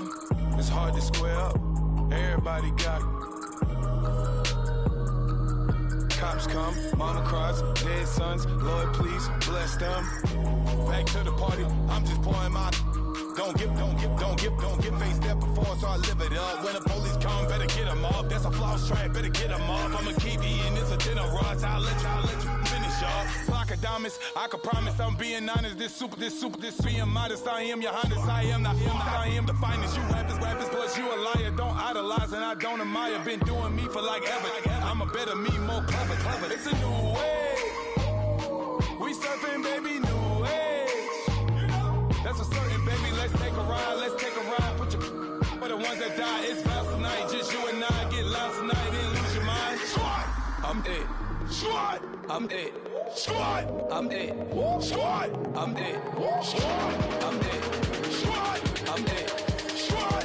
mind. It's hard to square up. Everybody got cops come, mama cries, dead sons. Lord, please bless them. Back to the party. I'm just pouring my. Don't get faced up before, so I live it up. When the police come, better get them up. That's a floss track, better get them up. I'ma keep eating, it's a dinner rush. I'll let you finish up. Flock of diamonds, I can promise I'm being honest. This being modest. I am your highness, I am the finest. You rappers, plus you a liar. Don't idolize and I don't admire. Been doing me for like ever. I'm a better me, more clever. It's a new way. We surfing, baby, new age. That's a certain, baby. Let's take a ride. Put your for the ones that die. It's vows tonight. Just you and I get lost tonight and lose your mind. Squad, I'm it. Squad, I'm it. Squad, I'm it. Squad, I'm it. Squad, I'm it. Squad, I'm it. Squad.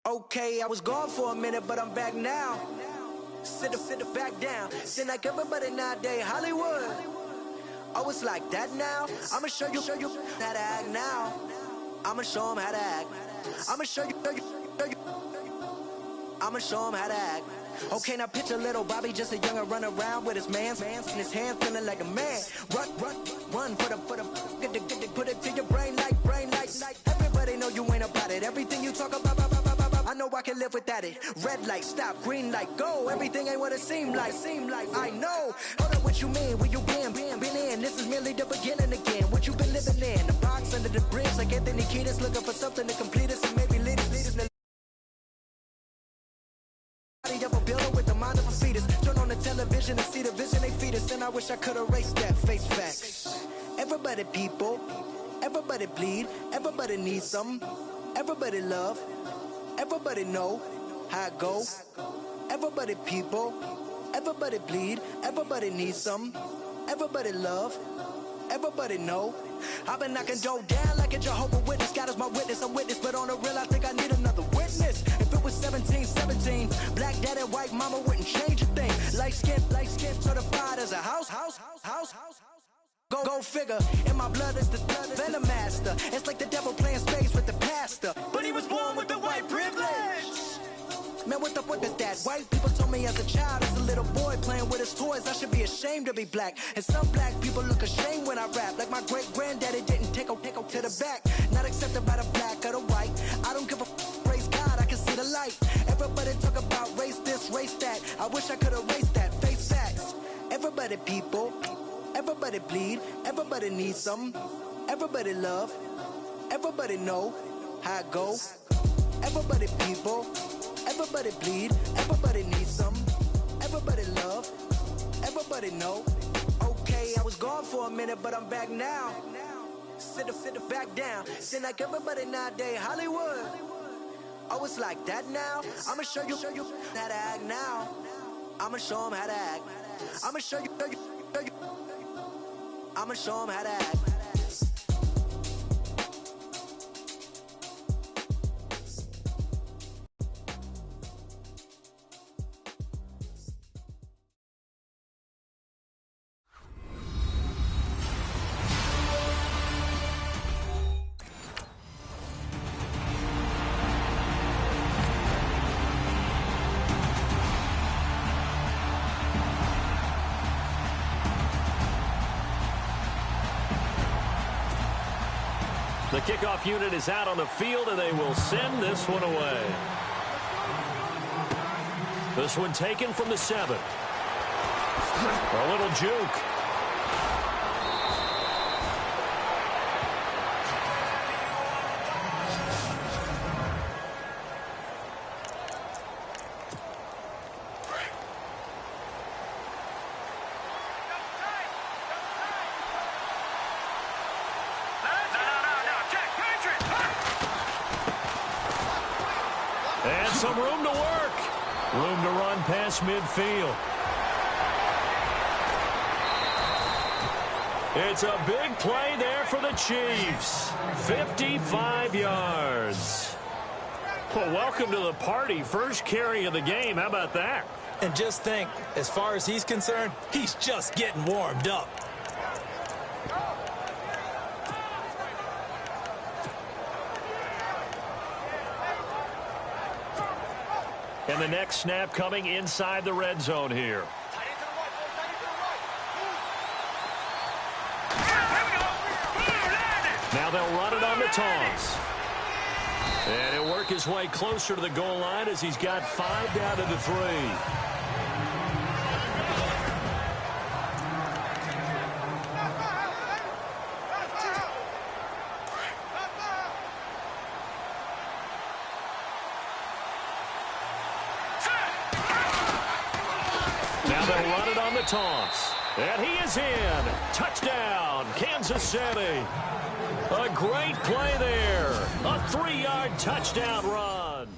Okay, I was gone for a minute, but I'm back now. Sit back down. Sit like everybody nowadays, Hollywood. Oh, it's like that now? I'ma show you how to act now. I'ma show 'em how to act. I'ma show you. I'ma show 'em how to act. Okay, now picture little Bobby, just a younger run around with his man's in his hand, feeling like a man. Run for the put it to your brain like. Everybody know you ain't about it. Everything you talk about, I know I can live without it. Red light, stop, green light, go. Everything ain't what it seemed like. I know. Hold up, what you mean? Where you been in? This is merely the beginning again. What you been living in? The box under the bridge, like Anthony Kiedis, looking for something to complete us and maybe lead us. Of a builder with the mind of a fetus. Turn on the television and see the vision they feed us. And I wish I could erase that. Face facts. Everybody people, everybody bleed, everybody needs some, everybody love, everybody know how it go. Everybody people, everybody bleed, everybody needs some, everybody love, everybody know. I've been knocking dough down like a Jehovah's Witness. God is my witness, I'm witness, but on the real I think I need another witness. If it was 17, black dad and white mama wouldn't change a thing. Light skin, certified as a house. Go figure, in my blood is the venom master. It's like the devil playing space with the pastor. But he was born with the white privilege. Man, what is that? White people told me as a child, as a little boy playing with his toys, I should be ashamed to be black. And some black people look ashamed when I rap, like my great granddaddy didn't take a to the back. Not accepted by the black or the white. I don't give a praise God, I can see the light. Everybody talk about race this, race that. I wish I could erase that. Face facts. Everybody people, everybody bleed, everybody needs some, everybody love, everybody know how it go. Everybody people, everybody bleed, everybody needs some, everybody love, everybody know. Okay, I was gone for a minute, but I'm back now. Sit back down. Sit like everybody nowadays, Hollywood. Oh, it's like that now? I'ma show you how to act now. I'ma show 'em how to act. I'ma show you. I'ma show 'em how to act. The kickoff unit is out on the field, and they will send this one away. This one taken from the 7. A little juke. And some room to work. Room to run past midfield. It's a big play there for the Chiefs. 55 yards. Well, welcome to the party. First carry of the game. How about that? And just think, as far as he's concerned, he's just getting warmed up. And the next snap coming inside the red zone here. Now they'll run it on the toss. And he'll work his way closer to the goal line as he's got 5 down to the 3. Now they'll run it on the toss. And he is in. Touchdown, Kansas City. A great play there. A 3-yard touchdown run.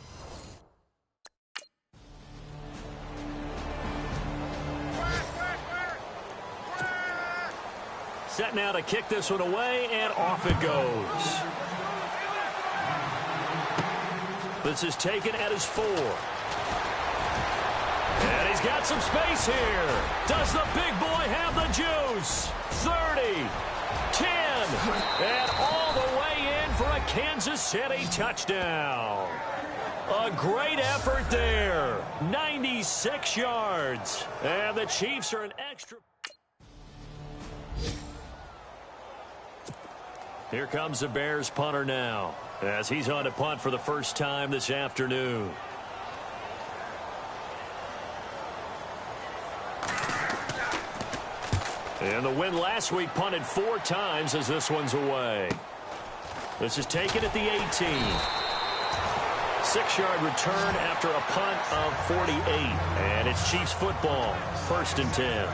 Set now to kick this one away, and off it goes. This is taken at his 4. And he's got some space here. Does the big boy have the juice? 30, 10, and all the way in for a Kansas City touchdown. A great effort there. 96 yards. And the Chiefs are an extra. Here comes the Bears punter now, as he's on to punt for the first time this afternoon. And the win last week punted 4 times as this one's away. This is taken at the 18. 6-yard return after a punt of 48. And it's Chiefs football, 1st and 10.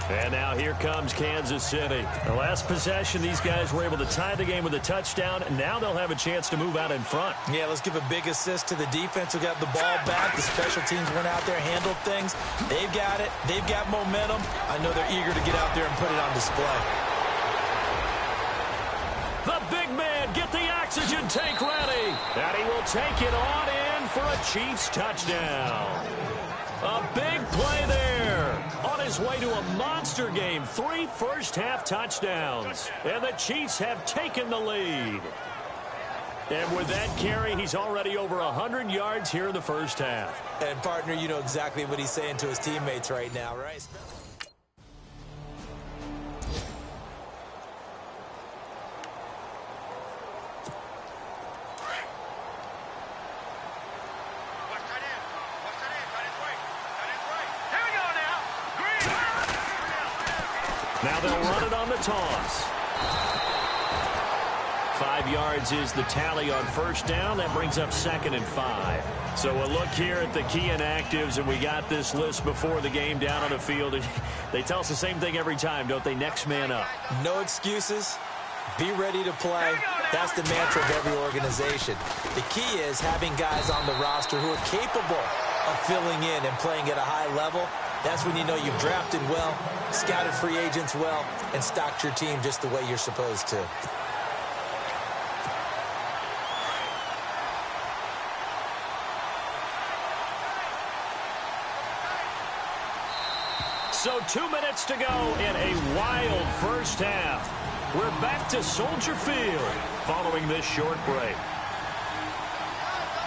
And now here comes Kansas City. The last possession, these guys were able to tie the game with a touchdown, and now they'll have a chance to move out in front. Yeah, let's give a big assist to the defense who got the ball back. The special teams went out there, handled things. They've got it. They've got momentum. I know they're eager to get out there and put it on display. The big man, get the oxygen tank ready. And he will take it on in for a Chiefs touchdown. A big play there. On his way to a monster game. 3 first-half touchdowns. And the Chiefs have taken the lead. And with that carry, he's already over 100 yards here in the first half. And, partner, you know exactly what he's saying to his teammates right now, right? Now they'll run it on the toss. 5 yards is the tally on first down. That brings up 2nd and 5. So a look here at the key inactives, and we got this list before the game down on the field. They tell us the same thing every time, don't they? Next man up. No excuses. Be ready to play. That's the mantra of every organization. The key is having guys on the roster who are capable of filling in and playing at a high level. That's when you know you've drafted well, scouted free agents well, and stocked your team just the way you're supposed to. So 2 minutes to go in a wild first half. We're back to Soldier Field following this short break.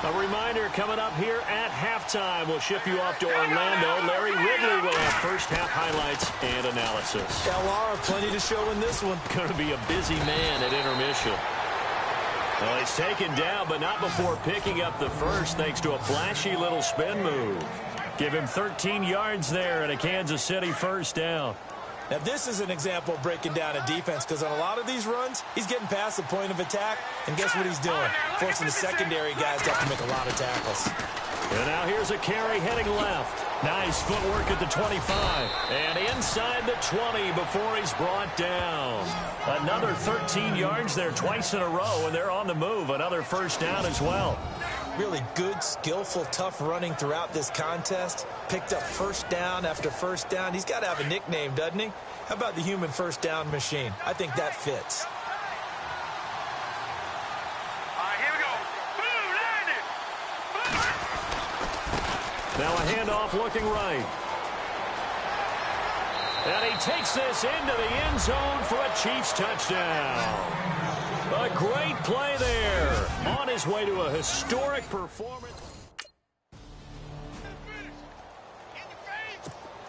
A reminder coming up here at halftime. We'll ship you off to Orlando. Larry Ridley will have first-half highlights and analysis. LR, plenty to show in this one. Going to be a busy man at intermission. Well, he's taken down, but not before picking up the first thanks to a flashy little spin move. Give him 13 yards there and a Kansas City first down. Now, this is an example of breaking down a defense because on a lot of these runs, he's getting past the point of attack, and guess what he's doing? Forcing the secondary guys to have to make a lot of tackles. And now here's a carry heading left. Nice footwork at the 25. And inside the 20 before he's brought down. Another 13 yards there twice in a row, and they're on the move. Another first down as well. Really good, skillful, tough running throughout this contest. Picked up first down after first down. He's got to have a nickname, doesn't he? How about the human first down machine? I think that fits. Here we go. Boom, landed. Now a handoff looking right. And he takes this into the end zone for a Chiefs touchdown. A great play there. On his way to a historic performance.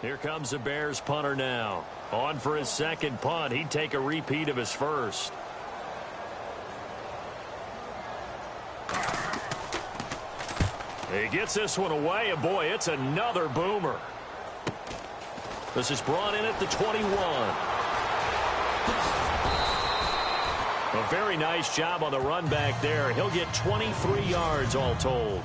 Here comes the Bears punter now. On for his second punt. He'd take a repeat of his first. He gets this one away, and boy, it's another boomer. This is brought in at the 21. A very nice job on the run back there. He'll get 23 yards all told.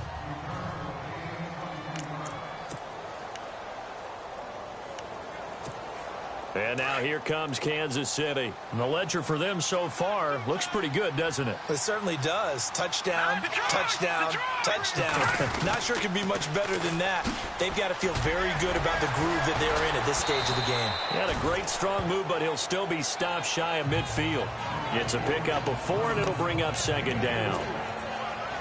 And now here comes Kansas City. And the ledger for them so far looks pretty good, doesn't it? It certainly does. Touchdown, touchdown, touchdown. Not sure it could be much better than that. They've got to feel very good about the groove that they're in at this stage of the game. He had a great strong move, but he'll still be stopped shy of midfield. Gets a pickup of 4, and it'll bring up second down.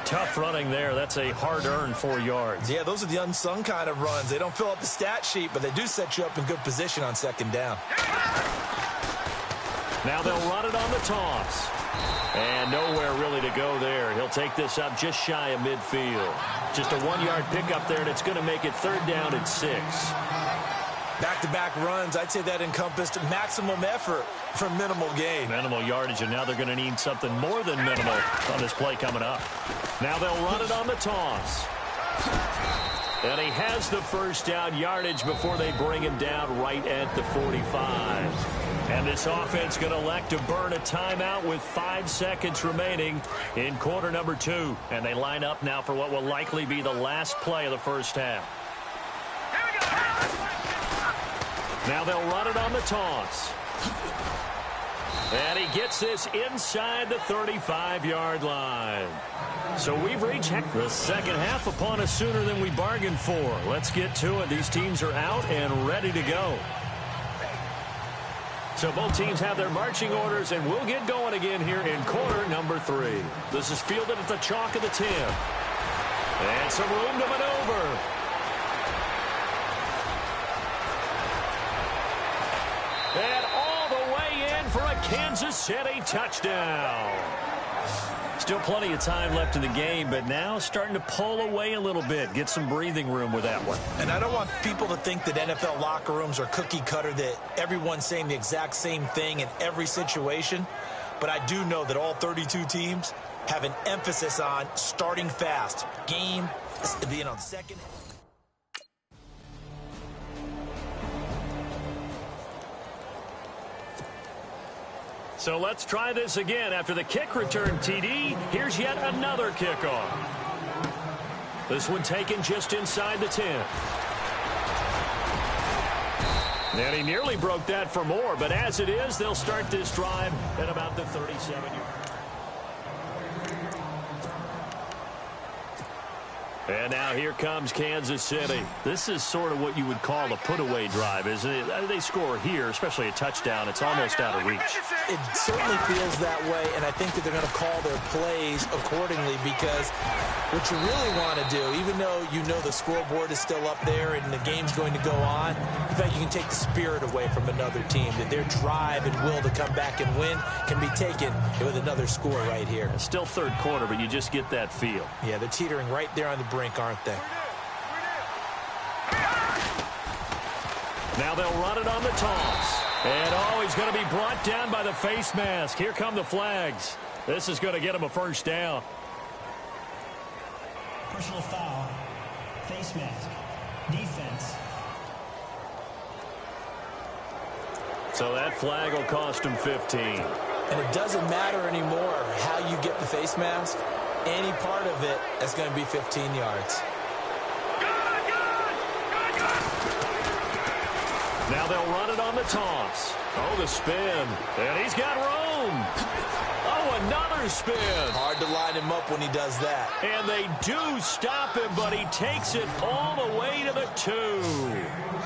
Tough running there. That's a hard-earned 4 yards. Yeah, those are the unsung kind of runs. They don't fill up the stat sheet, but they do set you up in good position on second down. Now they'll run it on the toss. And nowhere really to go there. He'll take this up just shy of midfield. Just a 1-yard pickup there, and it's going to make it third down and 6. Back-to-back runs, I'd say that encompassed maximum effort for minimal gain. Minimal yardage, and now they're going to need something more than minimal on this play coming up. Now they'll run it on the toss. And he has the first down yardage before they bring him down right at the 45. And this offense going to elect to burn a timeout with 5 seconds remaining in quarter number 2. And they line up now for what will likely be the last play of the first half. Now they'll run it on the toss. And he gets this inside the 35-yard line. So we've reached the second half upon us sooner than we bargained for. Let's get to it. These teams are out and ready to go. So both teams have their marching orders, and we'll get going again here in quarter number 3. This is fielded at the chalk of the 10. And some room to maneuver. And all the way in for a Kansas City touchdown. Still plenty of time left in the game, but now starting to pull away a little bit. Get some breathing room with that one. And I don't want people to think that NFL locker rooms are cookie cutter, that everyone's saying the exact same thing in every situation. But I do know that all 32 teams have an emphasis on starting fast. Game being on second. So let's try this again. After the kick return TD, here's yet another kickoff. This one taken just inside the 10. And he nearly broke that for more, but as it is, they'll start this drive at about the 37-yard. And now here comes Kansas City. This is sort of what you would call a put-away drive, isn't it? They score here, especially a touchdown. It's almost out of reach. It certainly feels that way, and I think that they're going to call their plays accordingly, because what you really want to do, even though you know the scoreboard is still up there and the game's going to go on, in fact, you can take the spirit away from another team, that their drive and will to come back and win can be taken with another score right here. It's still third quarter, but you just get that feel. Yeah, they're teetering right there on the brink, aren't they? Now they'll run it on the toss. And, oh, he's going to be brought down by the face mask. Here come the flags. This is going to get him a first down. Personal foul, face mask. Defense. So that flag will cost him 15. And it doesn't matter anymore how you get the face mask. Any part of it is going to be 15 yards. Now they'll run it on the toss. Oh, the spin. And he's got room. Oh, another spin. Hard to line him up when he does that. And they do stop him, but he takes it all the way to the 2.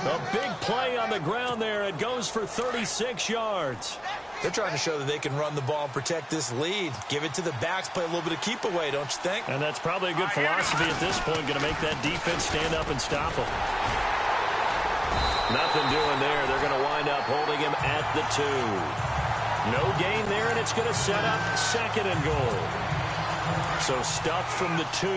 A big play on the ground there. It goes for 36 yards. They're trying to show that they can run the ball and protect this lead. Give it to the backs, play a little bit of keep away, don't you think? And that's probably a good philosophy at this point, going to make that defense stand up and stop him. Nothing doing there. They're going to wind up holding him at the 2. No gain there, and it's going to set up 2nd and goal. So stuffed from the 2,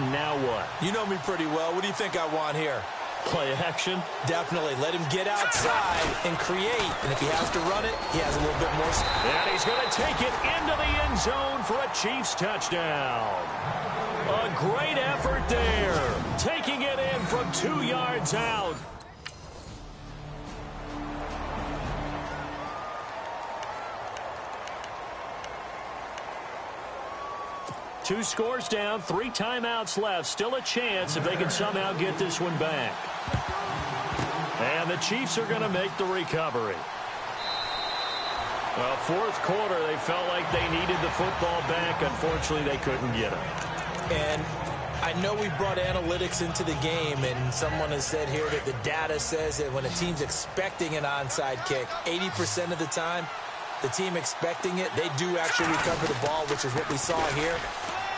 now what? You know me pretty well. What do you think I want here? Play action? Definitely. Let him get outside and create. And if he has to run it, he has a little bit more. And he's going to take it into the end zone for a Chiefs touchdown. A great effort there. Taking it in from 2 yards out. Two scores down, 3 timeouts left. Still a chance if they can somehow get this one back. And the Chiefs are going to make the recovery. Well, 4th quarter, they felt like they needed the football back. Unfortunately, they couldn't get it. And I know we brought analytics into the game, and someone has said here that the data says that when a team's expecting an onside kick, 80% of the time, the team expecting it, they do actually recover the ball, which is what we saw here.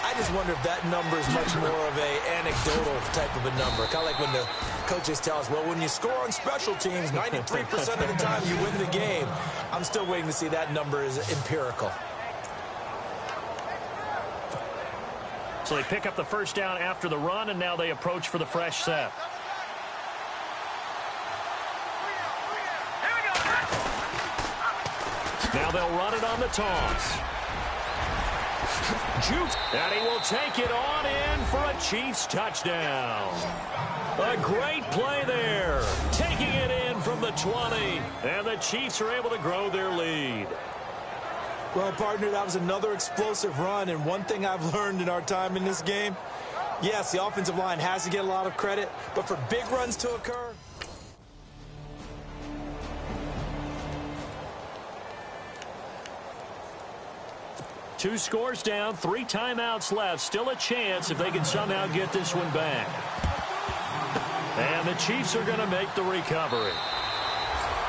I just wonder if that number is much more of a anecdotal type of a number. Kind of like when the coaches tell us, well, when you score on special teams, 93% of the time you win the game. I'm still waiting to see that number is empirical. So they pick up the first down after the run, and now they approach for the fresh set. Now they'll run it on the toss. Juke, and he will take it on in for a Chiefs touchdown. A great play there. Taking it in from the 20. And the Chiefs are able to grow their lead. Well, partner, that was another explosive run. And one thing I've learned in our time in this game, yes, the offensive line has to get a lot of credit. But for big runs to occur, two scores down, 3 timeouts left. Still a chance if they can somehow get this one back. And the Chiefs are going to make the recovery.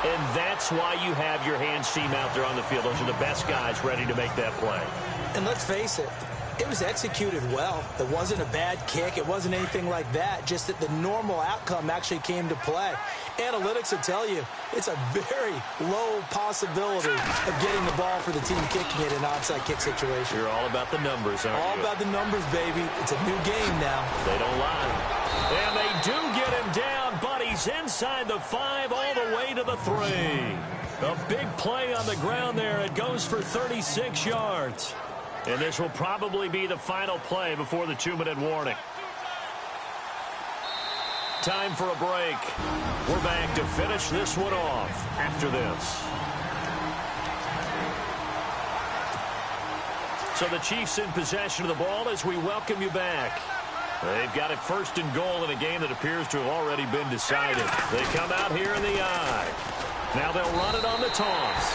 And that's why you have your hands team out there on the field. Those are the best guys ready to make that play. And let's face it, it was executed well. It wasn't a bad kick. It wasn't anything like that. Just that the normal outcome actually came to play. Analytics will tell you it's a very low possibility of getting the ball for the team kicking it in an onside kick situation. You're all about the numbers, aren't you? All about the numbers, baby. It's a new game now. They don't lie. And they do get him down, but he's inside the 5 all the way to the 3. A big play on the ground there. It goes for 36 yards. And this will probably be the final play before the 2-minute warning. Time for a break. We're back to finish this one off after this. So the Chiefs in possession of the ball as we welcome you back. They've got it 1st and goal in a game that appears to have already been decided. They come out here in the eye. Now they'll run it on the toss.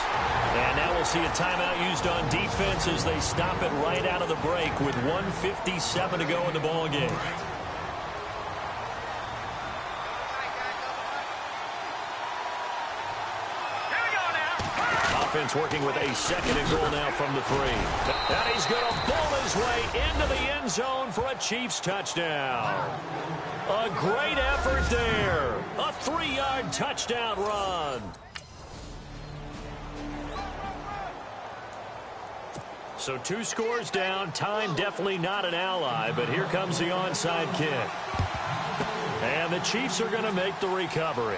And now we'll see a timeout used on defense as they stop it right out of the break with 1:57 to go in the ball game. Offense working with a 2nd and goal now from the 3. And he's going to bowl his way into the end zone for a Chiefs touchdown. A great effort there. A 3-yard touchdown run. So 2 scores down. Time definitely not an ally, but here comes the onside kick. And the Chiefs are going to make the recovery.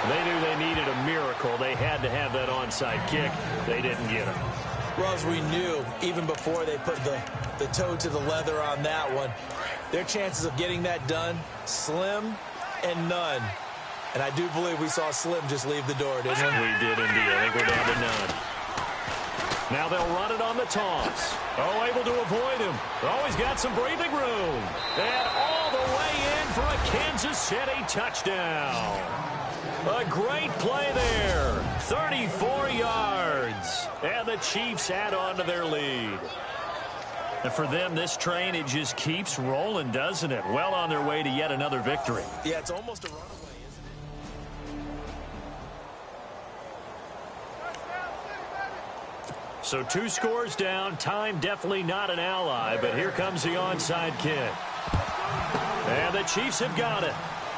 They knew they needed a miracle. They had to have that onside kick. They didn't get it. Well, as we knew, even before they put the toe to the leather on that one, Their chances of getting that done, slim and none. And I do believe we saw Slim just leave the door, didn't we? We did indeed. I think we're down to none. Now they'll run it on the toss. Oh, able to avoid him. Always got some breathing room. And all the way in for a Kansas City touchdown. A great play there. 34 yards. And the Chiefs add on to their lead. And for them, this train, it just keeps rolling, doesn't it? Well on their way to yet another victory. Yeah, it's almost a runaway. So 2 scores down. Time definitely not an ally, but here comes the onside kick. And the Chiefs have got it.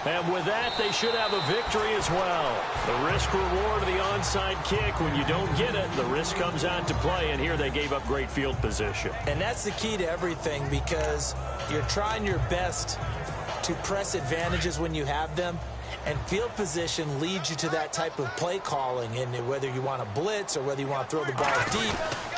And with that, they should have a victory as well. The risk-reward of the onside kick, when you don't get it, the risk comes out to play, and here they gave up great field position. And that's the key to everything, because you're trying your best to press advantages when you have them, and field position leads you to that type of play calling. And whether you want to blitz or whether you want to throw the ball deep,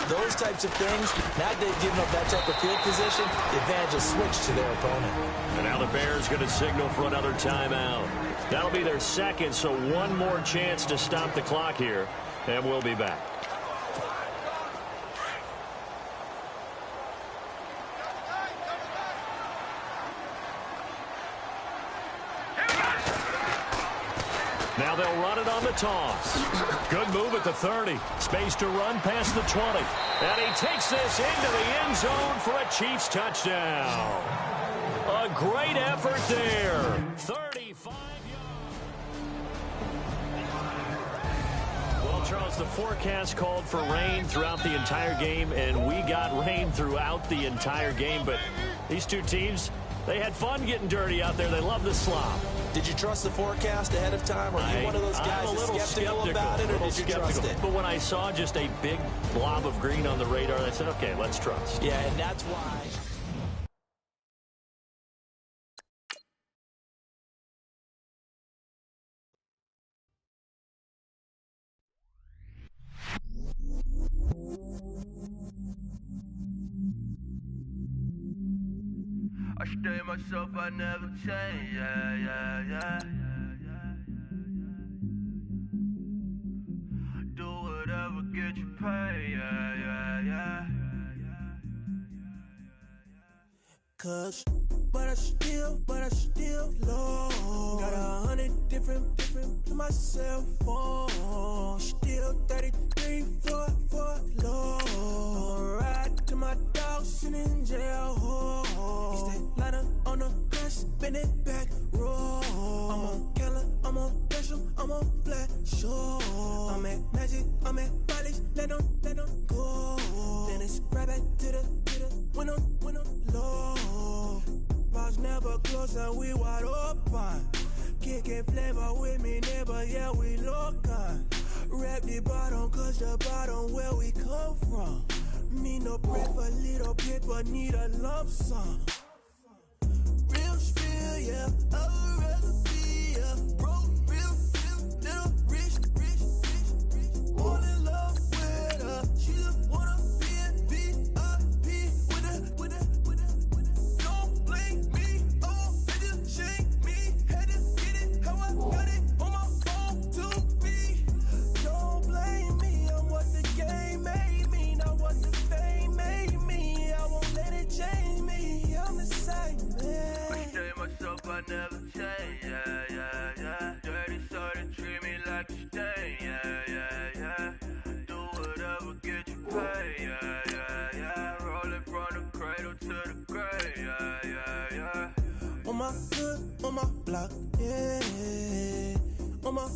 those types of things, now that they've given up that type of field position, the advantage is switched to their opponent. And now the Bears going to signal for another timeout. That'll be their second, so one more chance to stop the clock here, and we'll be back. Now they'll run it on the toss. Good move at the 30. Space to run past the 20. And he takes this into the end zone for a Chiefs touchdown. A great effort there. 35 yards. Well, Charles, the forecast called for rain throughout the entire game, and we got rain throughout the entire game. But these two teams, they had fun getting dirty out there. They love the slop. Did you trust the forecast ahead of time? Or are you one of those guys that's skeptical about it, or did you trust it? But when I saw just a big blob of green on the radar, I said, okay, let's trust. Yeah, and that's why. I stay myself, I never change, yeah. Do whatever, get you paid, yeah. Cause, but I still low. Got 100 different to my cell phone. Still 33 for low. Ride to my dog sitting in jail. Stay lighter on the grass, spin it back, roll. I'm on Keller, I'm on Bishop, I'm on Flat Show. I'm at Magic, I'm at Polish, let them go. Then it's right back to the when I'm low. Bars never close and we wide open. Kicking flavor with me, neighbor, yeah, we local. Rap the bottom, cause the bottom where we come from. Me no pray for little paper, need a lump sum. Real spill, yeah, I'd rather be, yeah. Broke, real, little rich. All in love with her, she just wanna be in VIP with her. Don't blame me, oh, bitches shake me. Had to get it, how I got it on my phone to be. Don't blame me, I'm what the game made me, not what the fame made me. I won't let it change me, I'm the same, man. I stay myself, I never change, yeah. Dirty sorta treat me like a stain, yeah. Do whatever, get you paid, yeah. Rolling from the cradle to the grave, yeah. On my hood, on my block, yeah. On my,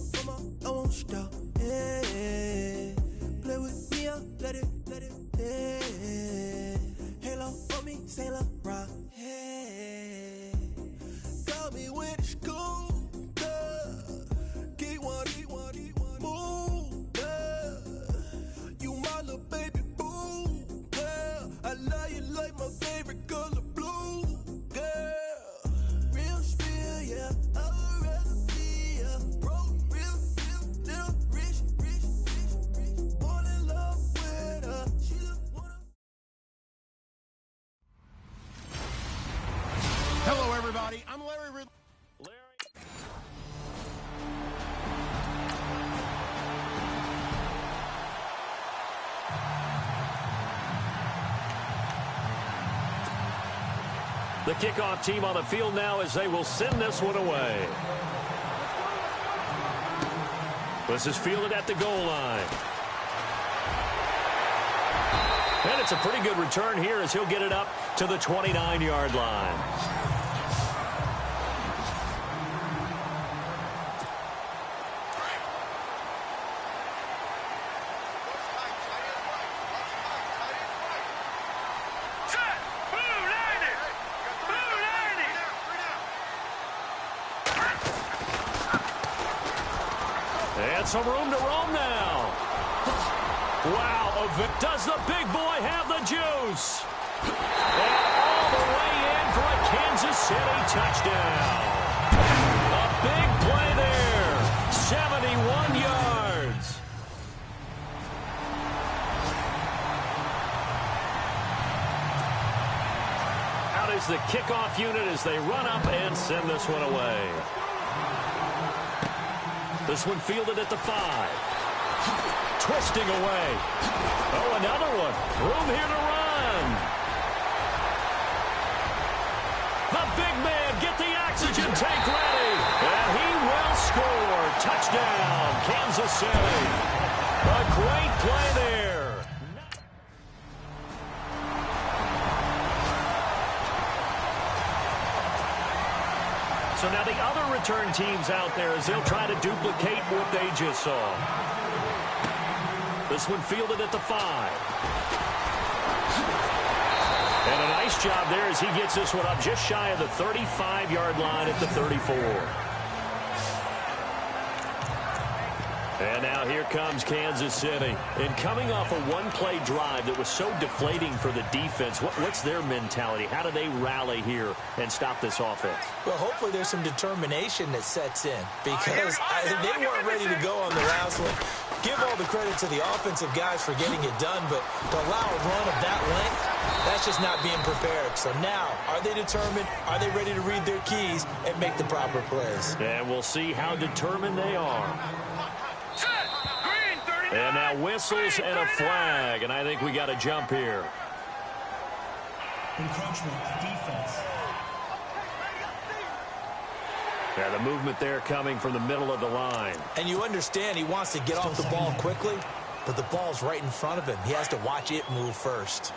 I won't stop, yeah. Play with me, I'll let it, yeah. Halo on me, Saint Laurent, yeah. Got me with the school, Keep one, move, yeah. You my little baby boo, yeah. I love you like my favorite color blue, yeah. Real spill, yeah. I'd rather be, yeah. Broke, real, I'm Larry Ridley. The kickoff team on the field now as they will send this one away. This is fielded at the goal line. And it's a pretty good return here as he'll get it up to the 29-yard line. And some room to roam now. Wow, does the big boy have the juice? And all the way in for a Kansas City touchdown. A big play there. 71 yards. Out is the kickoff unit as they run up and send this one away. This one fielded at the 5. Twisting away. Oh, another one. Room here to run. The big man, get the oxygen tank ready. And he will score. Touchdown, Kansas City. A great play there. So now the other return teams out there as they'll try to duplicate what they just saw. This one fielded at the 5. And a nice job there as he gets this one up just shy of the 35-yard line at the 34. And now here comes Kansas City. And coming off a one-play drive that was so deflating for the defense, what's their mentality? How do they rally here and stop this offense? Well, hopefully there's some determination that sets in because they weren't ready to go on the last one. Give all the credit to the offensive guys for getting it done, but to allow a run of that length, that's just not being prepared. So now, are they determined? Are they ready to read their keys and make the proper plays? And we'll see how determined they are. And now whistles and a flag, and I think we got a jump here. Encroachment, defense. Yeah, the movement there coming from the middle of the line. And you understand he wants to get off the ball quickly, but the ball's right in front of him. He has to watch it move first.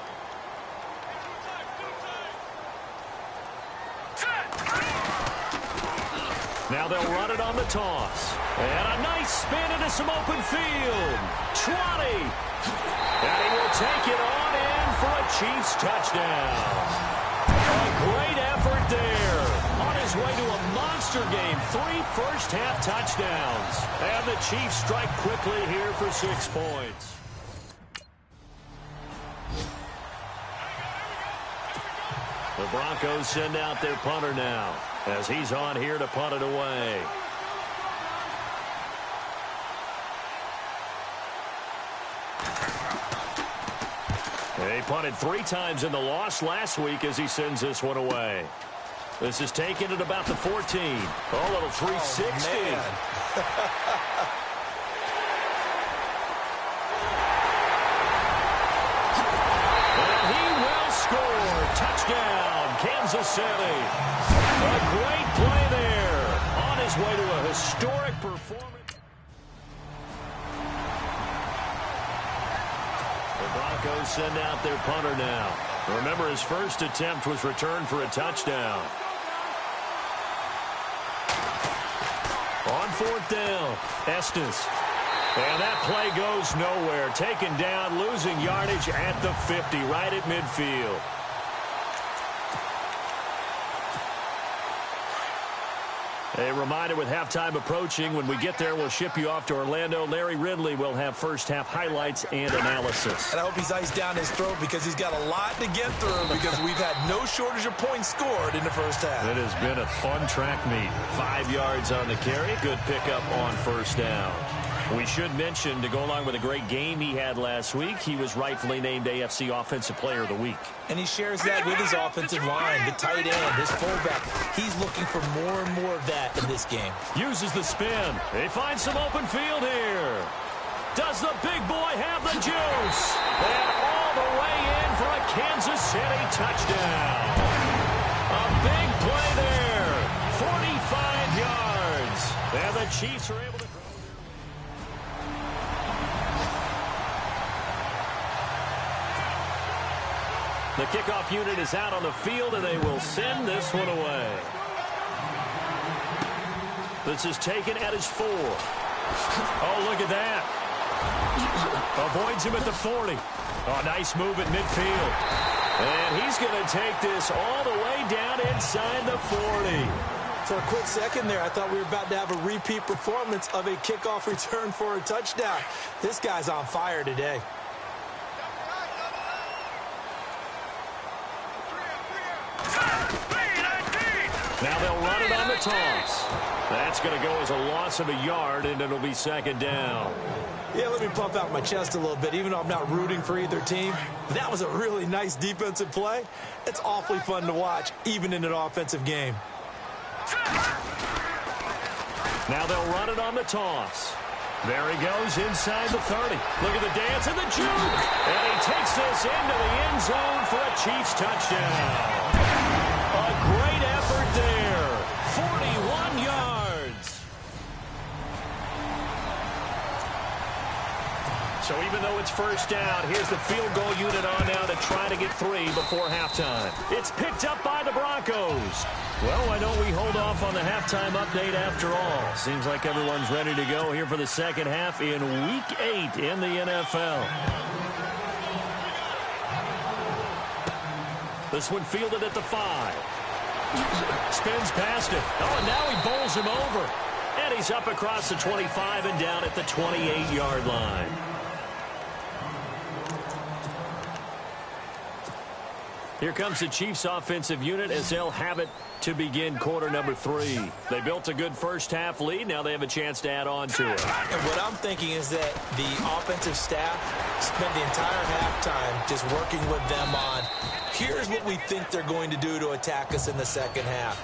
Now they'll run it on the toss. And a nice spin into some open field. 20. And he will take it on in for a Chiefs touchdown. A great effort there. On his way to a monster game. 3 first-half touchdowns. And the Chiefs strike quickly here for 6 points. The Broncos send out their punter now as he's on here to punt it away. They punted 3 times in the loss last week as he sends this one away. This is taken at about the 14. Oh, little 360. And he will score. Touchdown, Kansas City. A great play there. On his way to a historic performance. The Broncos send out their punter now. Remember, his first attempt was returned for a touchdown. On 4th down, Estes. And that play goes nowhere. Taken down, losing yardage at the 50, right at midfield. A reminder with halftime approaching, when we get there, we'll ship you off to Orlando. Larry Ridley will have first-half highlights and analysis. And I hope he's iced down his throat because he's got a lot to get through because we've had no shortage of points scored in the first half. It has been a fun track meet. 5 yards on the carry. Good pickup on first down. We should mention, to go along with a great game he had last week, he was rightfully named AFC Offensive Player of the Week. And he shares that with his offensive line, the tight end, his fullback. He's looking for more and more of that in this game. Uses the spin. They find some open field here. Does the big boy have the juice? And all the way in for a Kansas City touchdown. A big play there. 45 yards. And the Chiefs are able to... The kickoff unit is out on the field, and they will send this one away. This is taken at his 4. Oh, look at that. Avoids him at the 40. Oh, nice move at midfield. And he's going to take this all the way down inside the 40. For a quick second there, I thought we were about to have a repeat performance of a kickoff return for a touchdown. This guy's on fire today. Now they'll run it on the toss. That's going to go as a loss of a yard, and it'll be second down. Yeah, let me pump out my chest a little bit, even though I'm not rooting for either team. That was a really nice defensive play. It's awfully fun to watch, even in an offensive game. Now they'll run it on the toss. There he goes inside the 30. Look at the dance and the juke. And he takes this into the end zone for a Chiefs touchdown. A great effort there. 41 yards. So even though it's first down, here's the field goal unit on now to try to get 3 before halftime. It's picked up by the Broncos. Well, why don't we hold off on the halftime update after all? Seems like everyone's ready to go here for the second half in Week 8 in the NFL. This one fielded at the 5. Spins past it. Oh, and now he bowls him over. And he's up across the 25 and down at the 28-yard line. Here comes the Chiefs offensive unit as they'll have it to begin quarter number 3. They built a good first half lead. Now they have a chance to add on to it. And what I'm thinking is that the offensive staff spent the entire halftime just working with them on, here's what we think they're going to do to attack us in the second half.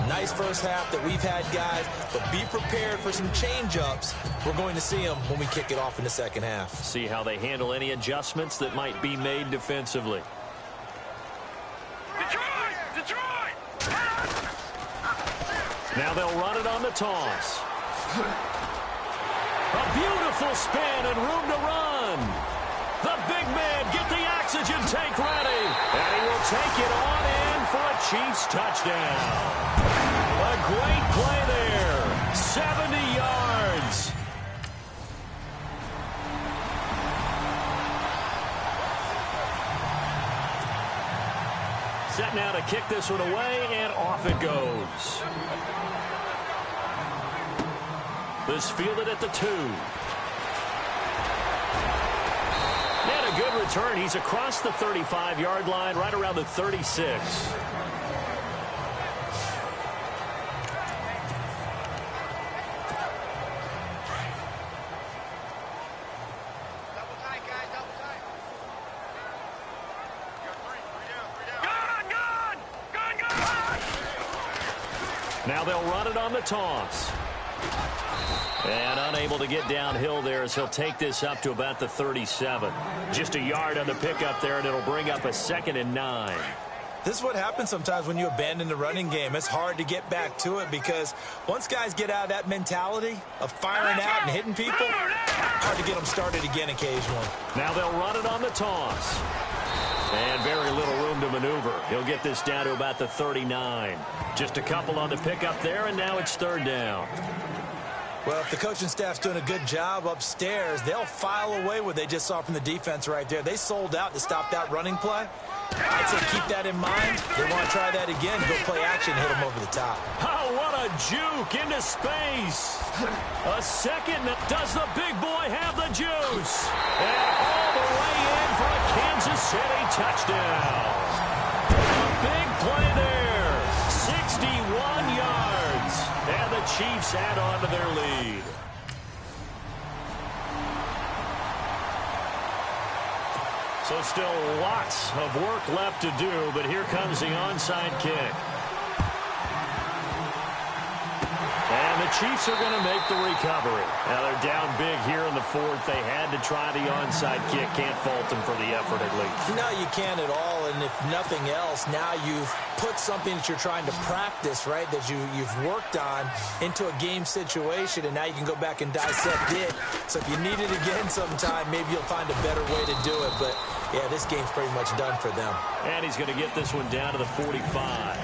Nice first half that we've had, guys, but be prepared for some change-ups. We're going to see them when we kick it off in the second half. See how they handle any adjustments that might be made defensively. Now they'll run it on the toss. A beautiful spin and room to run. The big man, get the oxygen tank ready. And he will take it on in for a Chiefs touchdown. A great play there. 70 yards. Set now to kick this one away, and off it goes. This fielded at the 2. And a good return. He's across the 35-yard line, right around the 36. Now they'll run it on the toss. And unable to get downhill there as he'll take this up to about the 37. Just a yard on the pickup there, and it'll bring up a 2nd and 9. This is what happens sometimes when you abandon the running game. It's hard to get back to it because once guys get out of that mentality of firing out and hitting people, hard to get them started again occasionally. Now they'll run it on the toss. And very little room to maneuver. He'll get this down to about the 39. Just a couple on the pickup there, and now it's 3rd down. Well, if the coaching staff's doing a good job upstairs, they'll file away what they just saw from the defense right there. They sold out to stop that running play. I'd say keep that in mind. They want to try that again, go play action, hit them over the top. Oh, what a juke into space. A second. Does the big boy have the juice? And all the way in for a Kansas City touchdown. A big play there. 61 yards. And the Chiefs add on to their lead. So still lots of work left to do, but here comes the onside kick. And the Chiefs are going to make the recovery. Now they're down big here in the fourth. They had to try the onside kick. Can't fault them for the effort at least. No, you can't at all. And if nothing else, now you've put something that you're trying to practice, right, that you've worked on into a game situation, and now you can go back and dissect it. So if you need it again sometime, maybe you'll find a better way to do it. But, yeah, this game's pretty much done for them. And he's going to get this one down to the 45.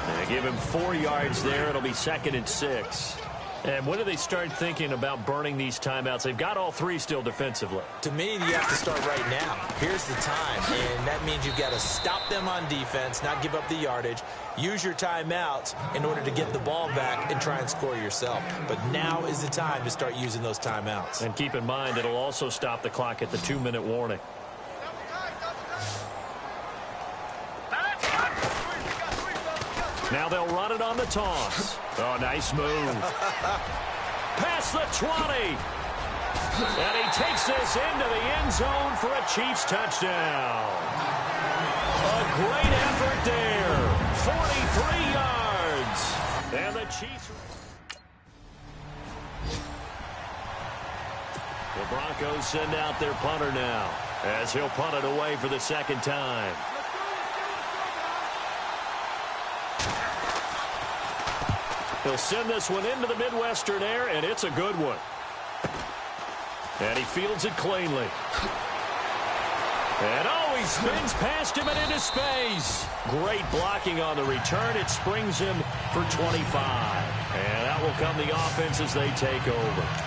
They give him 4 yards there. It'll be 2nd and 6. And when do they start thinking about burning these timeouts? They've got all 3 still defensively. To me, you have to start right now. Here's the time, and that means you've got to stop them on defense, not give up the yardage, use your timeouts in order to get the ball back and try and score yourself. But now is the time to start using those timeouts. And keep in mind, it'll also stop the clock at the 2-minute warning. Now they'll run it on the toss. Oh, nice move. Past the 20. And he takes this into the end zone for a Chiefs touchdown. A great effort there. 43 yards. And the Chiefs... The Broncos send out their punter now, as he'll punt it away for the 2nd time. He'll send this one into the Midwestern air, and it's a good one. And he fields it cleanly. And oh, he spins past him and into space. Great blocking on the return. It springs him for 25. And that will come the offense as they take over.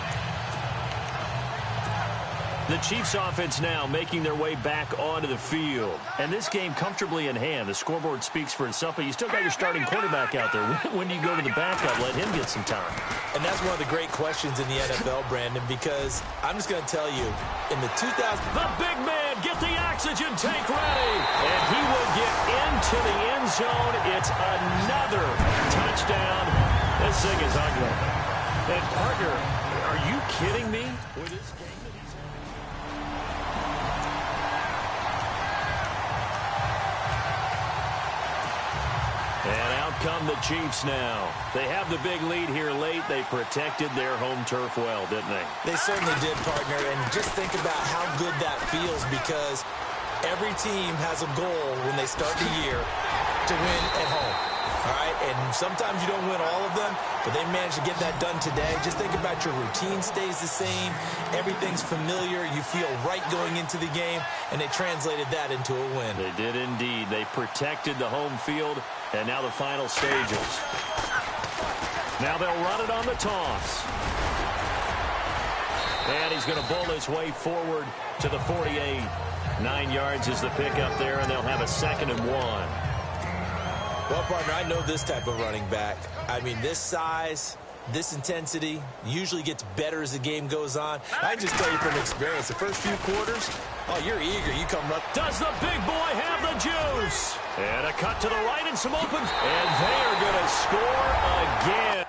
The Chiefs offense now making their way back onto the field. And this game comfortably in hand. The scoreboard speaks for itself, but you still got your starting quarterback out there. When do you go to the backup? Let him get some time. And that's one of the great questions in the NFL, Brandon, because I'm just going to tell you, in the 2000... The big man, get the oxygen tank ready. And he will get into the end zone. It's another touchdown. This thing is ugly. And, partner, are you kidding me? With this game? And out come the Chiefs now. They have the big lead here late. They protected their home turf well, didn't they? They certainly did, partner. And just think about how good that feels, because every team has a goal when they start the year to win at home. All right? And sometimes you don't win all of them, but they managed to get that done today. Just think about your routine stays the same. Everything's familiar. You feel right going into the game, and they translated that into a win. They did indeed. They protected the home field. And now the final stages. Now they'll run it on the toss. And he's going to bowl his way forward to the 48. 9 yards is the pickup there, and they'll have a 2nd and 1. Well, partner, I know this type of running back. I mean, this size, this intensity usually gets better as the game goes on. I just tell you from experience, the first few quarters, oh, you're eager. You come right. Does the big boy have the juice? And a cut to the right and some open. And they are going to score again.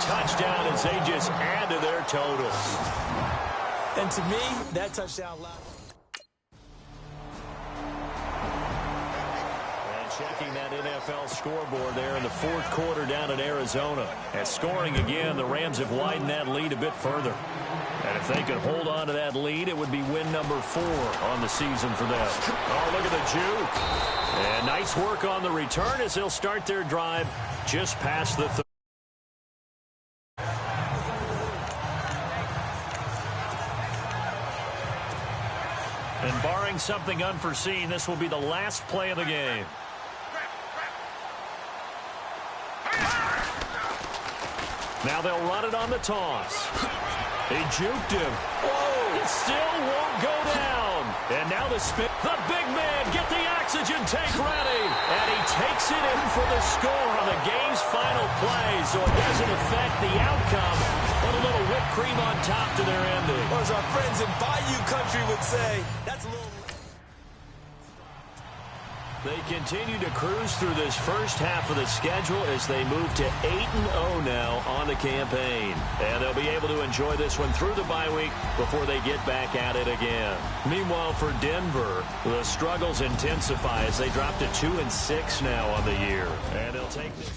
touchdown as they just add to their total. And to me, that touchdown allowed. Checking that NFL scoreboard there in the fourth quarter down in Arizona. And scoring again, the Rams have widened that lead a bit further. And if they could hold on to that lead, it would be win number 4 on the season for them. Oh, look at the juke. And nice work on the return as they'll start their drive just past the 30. And barring something unforeseen, this will be the last play of the game. Now they'll run it on the toss. He juked him. Whoa! It still won't go down. And now the spin. The big man, get the oxygen tank ready. And he takes it in for the score on the game's final play. So it doesn't affect the outcome. Put a little whipped cream on top to their ending. Or as our friends in Bayou Country would say, that's a little... They continue to cruise through this first half of the schedule as they move to 8-0 now on the campaign. And they'll be able to enjoy this one through the bye week before they get back at it again. Meanwhile, for Denver, the struggles intensify as they drop to 2-6 now on the year. And they'll take this.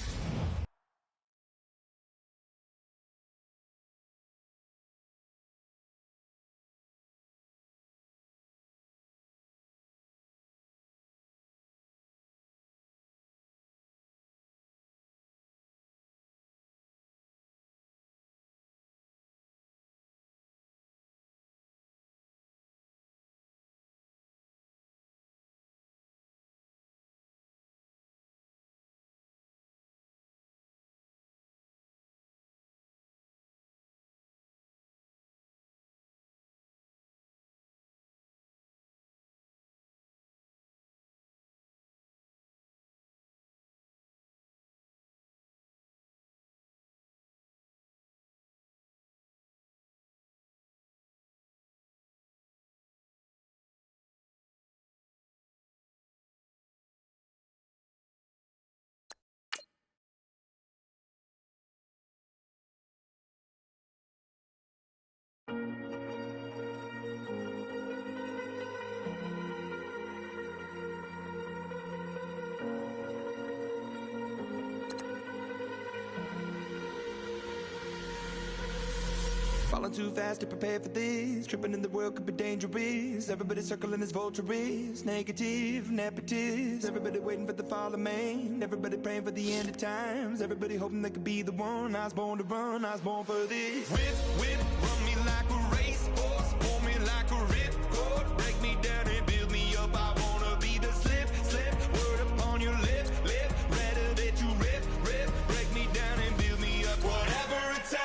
Falling too fast to prepare for this. Tripping in the world could be dangerous. Everybody circling as vultures. Negative, nepotist. Everybody waiting for the fall of man. Everybody praying for the end of times. Everybody hoping they could be the one. I was born to run, I was born for this. Whip, run me like a racehorse. Pull me like a ripcord. Break me down and build me up. I wanna be the slip. Word upon your lip. Rather that you rip. Break me down and build me up. Whatever it takes.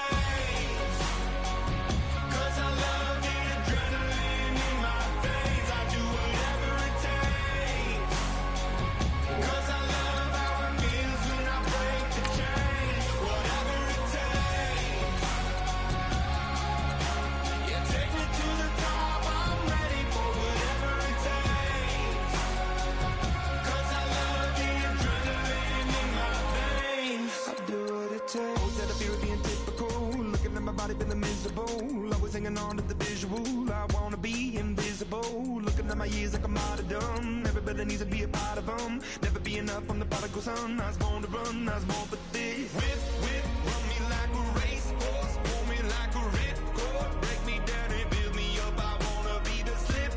Feeling miserable, always hanging on to the visual. I wanna be invisible, looking at my years like I'm martyrdom. Everybody needs to be a part of them. Never be enough, I'm the prodigal son. I was born to run, I was born for this. Whip, run me like a racehorse. Pull me like a ripcord. Break me down and build me up. I wanna be the slip.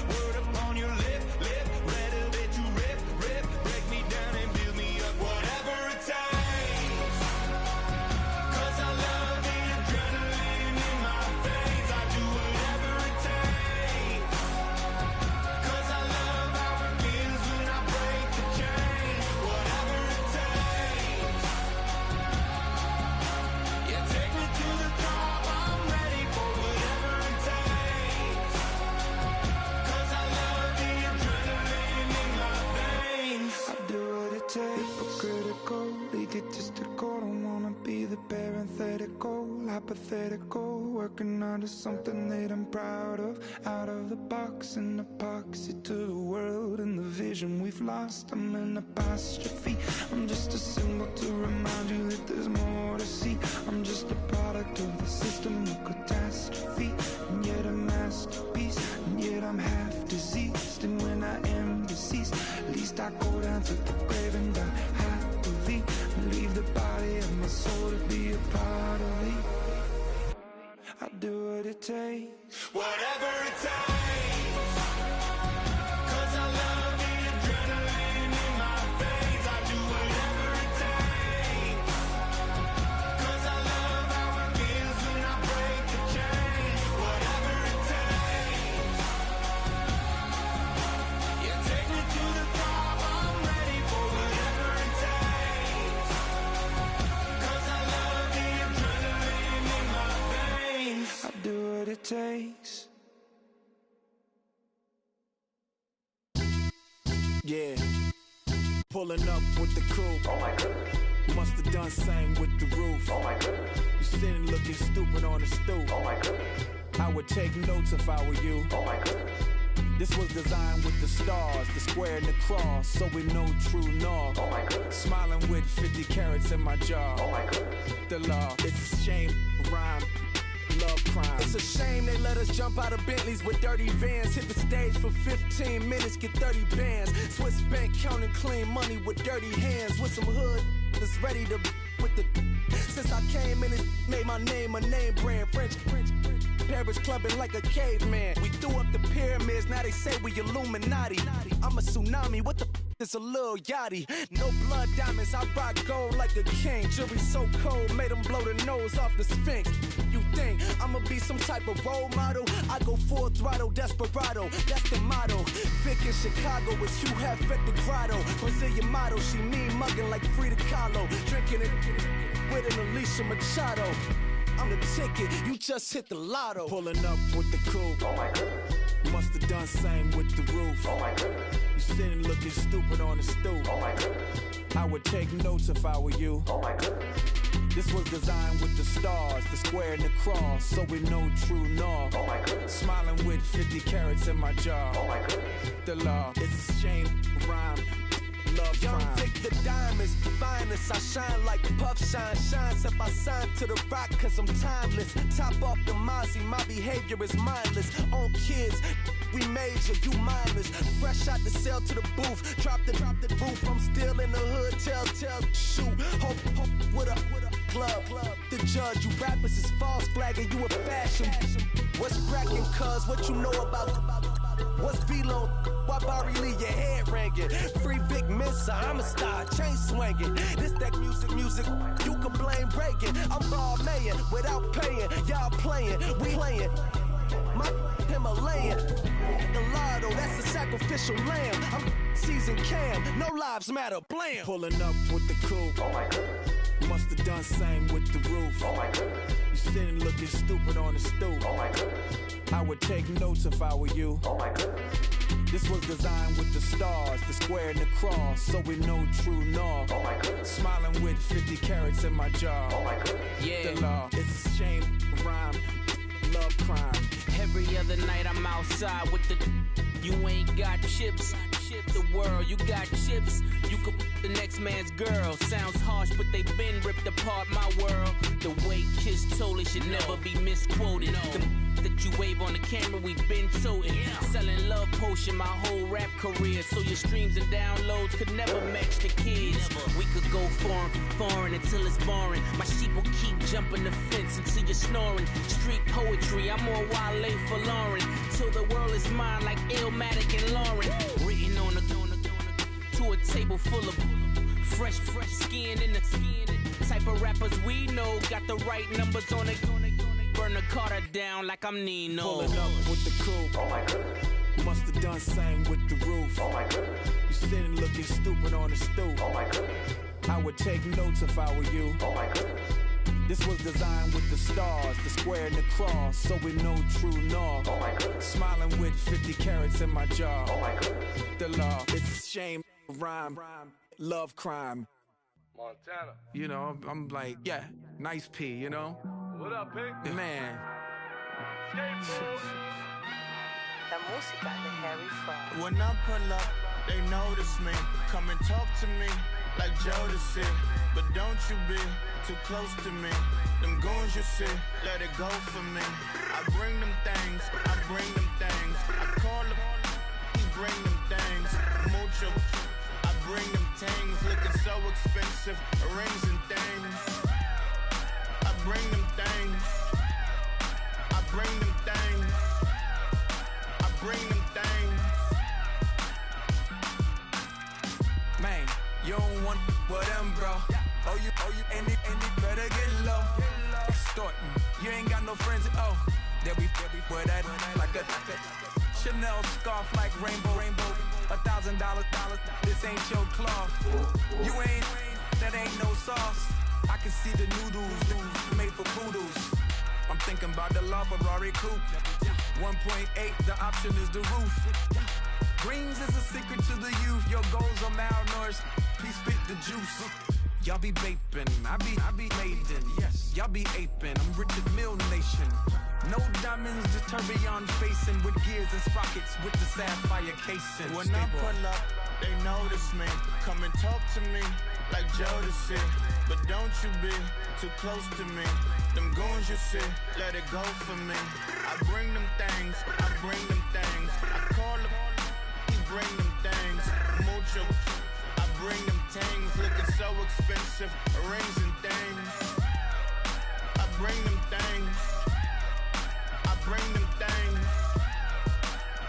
Word upon your lip. Rather that you rip. Break me down and build me up. Whatever it takes. Egotistical, don't wanna be the parenthetical, hypothetical, working find us something that I'm proud of. Out of the box and epoxy to the world and the vision we've lost. I'm an apostrophe. I'm just a symbol to remind you that there's more to see. I'm just a product of the system of catastrophe, and yet a masterpiece, and yet I'm half diseased. And when I am deceased, at least I go down to the grave and die happily, and leave the body of my soul to be a part of me. I'll do what it takes, whatever it takes, 'cause I love the adrenaline in my veins. I do whatever it takes, 'cause I love how it feels when I break the chains. Whatever it takes, you take me to the top, I'm ready for whatever it takes, 'cause I love the adrenaline in my veins. I'll do what it takes. Yeah, pulling up with the coupe. Oh my goodness. Must have done same with the roof. Oh my goodness. You sitting looking stupid on the stoop. Oh my goodness. I would take notes if I were you. Oh my goodness. This was designed with the stars, the square and the cross, so we know true north. Oh my goodness. Smiling with 50 carats in my jaw. Oh my goodness. The law, it's a shame, rhyme, love crime. It's a shame they let us jump out of Bentleys with dirty vans. Hit the stage for 15 minutes, get 30 bands. Swiss bank counting clean money with dirty hands. With some hood that's ready to with the. Since I came in, it made my name a name brand. French. Paris clubbing like a caveman. We threw up the pyramids, now they say we Illuminati. I'm a tsunami, what the is a little yachty. No blood diamonds, I rock gold like a king. Jury so cold, made them blow the nose off the Sphinx. You think I'ma be some type of role model? I go full throttle, desperado, that's the motto. Vic in Chicago, it's you have at the grotto. Brazilian model, she mean mugging like Frida Kahlo. Drinking it with an Alicia Machado. I'm the ticket, you just hit the lotto. Pulling up with the coupe. Oh my goodness. Must have done same with the roof. Oh my goodness. You sitting looking stupid on the stoop. Oh my goodness. I would take notes if I were you. Oh my goodness. This was designed with the stars, the square and the cross, so we know true north. Oh my goodness. Smiling with 50 carats in my jaw. Oh my goodness. The law, it's a shame, rhyme, love Young crime. Vic, the diamonds, finest. I shine like puff shine. Shines if I sign to the rock, cause I'm timeless. Top off the Mozzie, my behavior is mindless. On kids, we major, you mindless. Fresh out the cell to the booth. Drop the roof, I'm still in the hood. Tell, shoot. Hope, with a club. The judge, you rappers is false flagging, you a fashion. What's cracking, cuz? What you know about? What's Velo? Why Barry Lee, your head ringing? Free Vic Mensa, I'm a star, chain swinging. This that music, you can blame Reagan. I'm ball mayin' without paying. Y'all playing, we playing. My Himalayan. The lotto, that's a sacrificial lamb. I'm season cam, no lives matter, blam. Pulling up with the coupe. Oh my goodness. Must have done same with the roof. Oh my goodness. You sitting looking stupid on the stoop. Oh my goodness. I would take notes if I were you. Oh my goodness. This was designed with the stars, the square and the cross, so we know true north. Oh my goodness. Smiling with 50 carats in my jaw. Oh my goodness. Yeah. The law, it's a shame, rhyme, love crime. Every other night I'm outside with the. You ain't got chips. The world, you got chips. You could the next man's girl. Sounds harsh, but they been ripped apart my world. The way Kiss told it should never be misquoted. The that you wave on the camera, we been toting. Selling love potion my whole rap career. So your streams and downloads could never match the kids. We could go foreign until it's boring. My sheep will keep jumping the fence until you're snoring. Street poetry, I'm more Wale for Lauren. Till the world is mine like Illmatic and Lauren. Written on a to a table full of fresh skin in the type of rappers we know. Got the right numbers on it. Burn the Carter down like I'm Nino. Pulling up with the coupe. Oh my goodness. Must have done same with the roof. Oh my goodness. You sitting looking stupid on the stoop. Oh my goodness. I would take notes if I were you. Oh my goodness. This was designed with the stars, the square and the cross, so we know true north. Oh my goodness. Smiling with 50 carats in my jaw. Oh my goodness. The law, it's a shame, rhyme, love crime. Montana. You know, I'm like, yeah, nice P, you know? What up, Pink? Man, La música de Harry Fraud. When I pull up, they notice me. Come and talk to me like Jodeci. But don't you be too close to me. Them goons you see, let it go for me. I bring them things, I bring them things. I call them, he bring them things. Mucho, I bring them things. Looking so expensive, rings and things. I bring them things. I bring them things. I bring them things. Man, you don't want with them, bro. Oh, you, and it better get low. Extorting, you ain't got no friends. Oh, they'll be with that like a Chanel scarf like rainbow. $1,000, this ain't your cloth. You ain't, that ain't no sauce. I can see the noodles made for poodles. I'm thinking about the La Ferrari coupe. 1.8, the option is the roof. Greens is a secret to the youth. Your goals are malnourished. Please spit the juice. Y'all be vaping, I be laden. Yes, y'all be aping. I'm Richard Mill Nation. No diamonds, just tourbillon facing with gears and sprockets with the sapphire casing. When I pull up, they notice me. Come and talk to me like Jodeci. But don't you be too close to me. Them goons you see, let it go for me. I bring them things, I bring them things. I call them, he bring them things. Mucho, I bring them things. Looking so expensive, rings and things. I bring them things. I bring them things.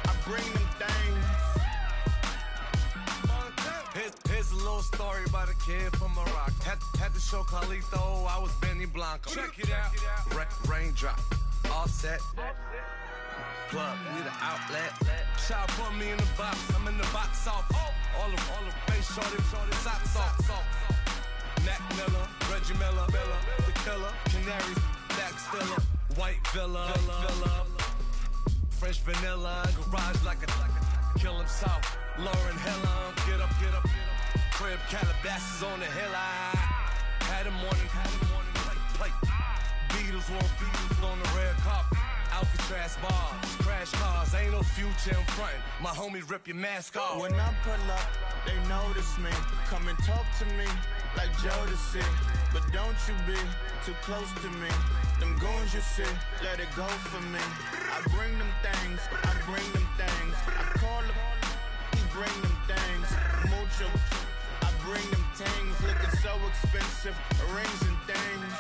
I bring them things. Here's a little story about a kid from Morocco. Had to show Carlito I was Benny Blanco. Check it out. Raindrop, all set. Plug, need an outlet. Shot put me in the box, I'm in the box off. All the face shorty, socks off. Mac Miller, Reggie Miller, the killer, Canaries, Black Stiller, White Villa, French vanilla, garage like a kill himself. Lauren Hiller, get up. Crib Calabasas on the hill. I had him on plate. Beatles on the red carpet. Alcatraz bars, crash cars, ain't no future in front. My homie rip your mask off. When I pull up, they notice me. Come and talk to me like Jodeci. But don't you be too close to me. Them goons you see, let it go for me. I bring them things, I bring them things. I call them, he bring them things. Mucho, I bring them things. Looking so expensive, rings and things.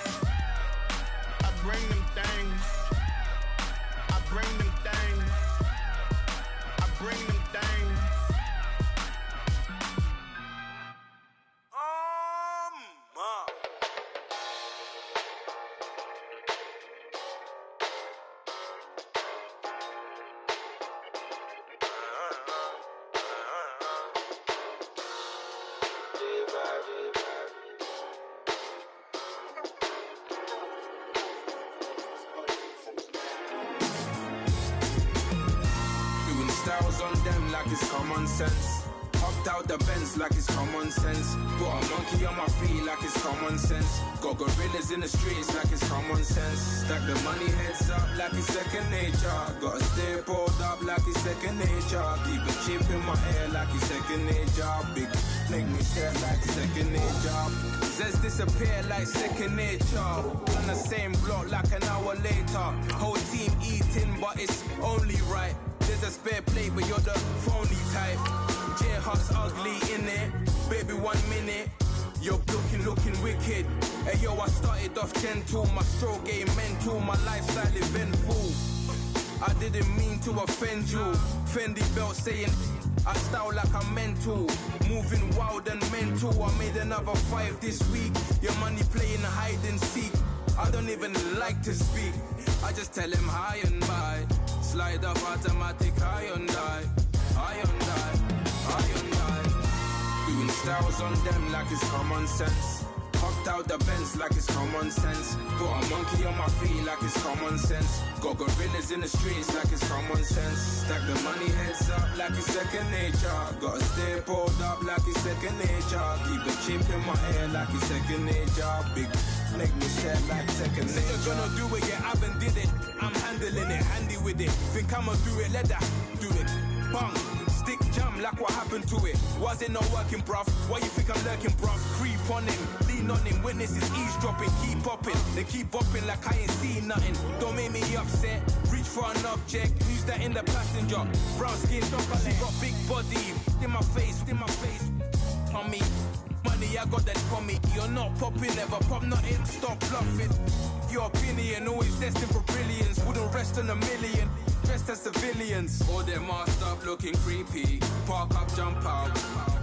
I bring them things. I bring them things. I bring them things. Styles on them like it's common sense. Hopped out the Benz like it's common sense. Got a monkey on my feet like it's common sense. Got gorillas in the streets like it's common sense. Stack the money heads up like it's second nature. Gotta stay pulled up like it's second nature. Keep a chip in my hair like it's second nature. Big make me stare like second nature. Says disappear like second nature. On the same block like an hour later. Whole team eating but it's only right. There's a spare plate, but you're the phony type. J-Hut's ugly, innit? Baby, 1 minute. You're looking wicked. Hey, yo, I started off gentle. My stroke game mental. My lifestyle eventful. I didn't mean to offend you. Fendi belt saying I style like I'm mental. Moving wild and mental. I made another 5 this week. Your money playing hide and seek. I don't even like to speak. I just tell him hi and bye. Slide up automatic, Hyundai. Doing styles on them like it's common sense. Hopped out the Benz like it's common sense. Got a monkey on my feet like it's common sense. Got gorillas in the streets like it's common sense. Stack the money heads up like it's second nature. Gotta stay pulled up like it's second nature. Keep a chip in my hair like it's second nature. Big make me sad like second nature. You're gonna do it, yeah, I haven't did it. I'm handling it, handy with with it. Think I'ma do it, let that do it. Bang, stick jam like what happened to it. Was it not working, bruv? Why you think I'm lurking, bruv? Creep on him, lean on him, witnesses eavesdropping. Keep popping, they keep bopping like I ain't seen nothing. Don't make me upset, reach for an object. Who's that in the passenger? Brown skin, she got big body. In my face, on me. Money, I got that for me. You're not popping, never pop nothing. Stop bluffing. Your opinion, always destined for brilliance. Wouldn't rest on a million, dressed as civilians. All them masked up looking creepy. Park up, jump out,